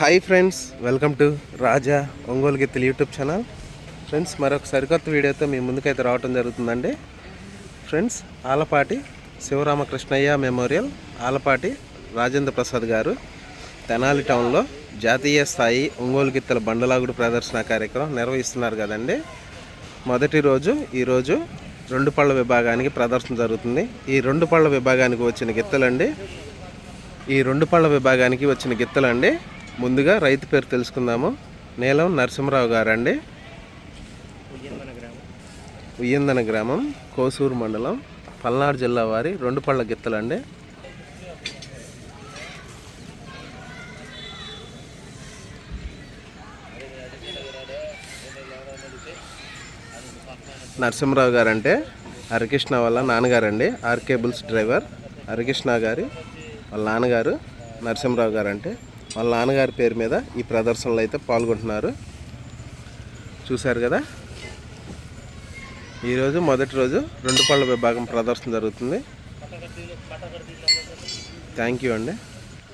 Hi friends, welcome to రాజా ఒంగోలు గిత్తలు YouTube channel. Friends, మరొక సరికొత్త వీడియోతో మీ ముందుకైతే రావడం జరుగుతుందండి. ఫ్రెండ్స్, ఆలపాటి శివరామకృష్ణయ్య మెమోరియల్, ఆలపాటి రాజేంద్ర ప్రసాద్ గారు తెనాలి టౌన్లో జాతీయ స్థాయి ఒంగోలు గిత్తల బండలాగుడు ప్రదర్శన కార్యక్రమం నిర్వహిస్తున్నారు కదండి. మొదటి రోజు ఈరోజు రెండు పళ్ళ విభాగానికి ప్రదర్శన జరుగుతుంది. ఈ రెండు పళ్ళ విభాగానికి వచ్చిన గిత్తలండి. ముందుగా రైతు పేరు తెలుసుకుందాము. నీలం నరసింహరావు గారండి, ఉయ్యందన గ్రామం, కోసూరు మండలం, పల్నాడు జిల్లా వారి రెండు పళ్ళ గిత్తలండి. నరసింహరావు గారంటే హరికృష్ణ వాళ్ళ నాన్నగారండి, ఆర్కేబుల్స్ డ్రైవర్. హరికృష్ణ గారి వాళ్ళ నాన్నగారు నరసింహరావు గారు అంటే వాళ్ళ నాన్నగారి పేరు మీద ఈ ప్రదర్శనలో అయితే పాల్గొంటున్నారు. చూశారు కదా, ఈరోజు మొదటి రోజు రెండు పళ్ళ విభాగం ప్రదర్శన జరుగుతుంది. థ్యాంక్ యూ అండి.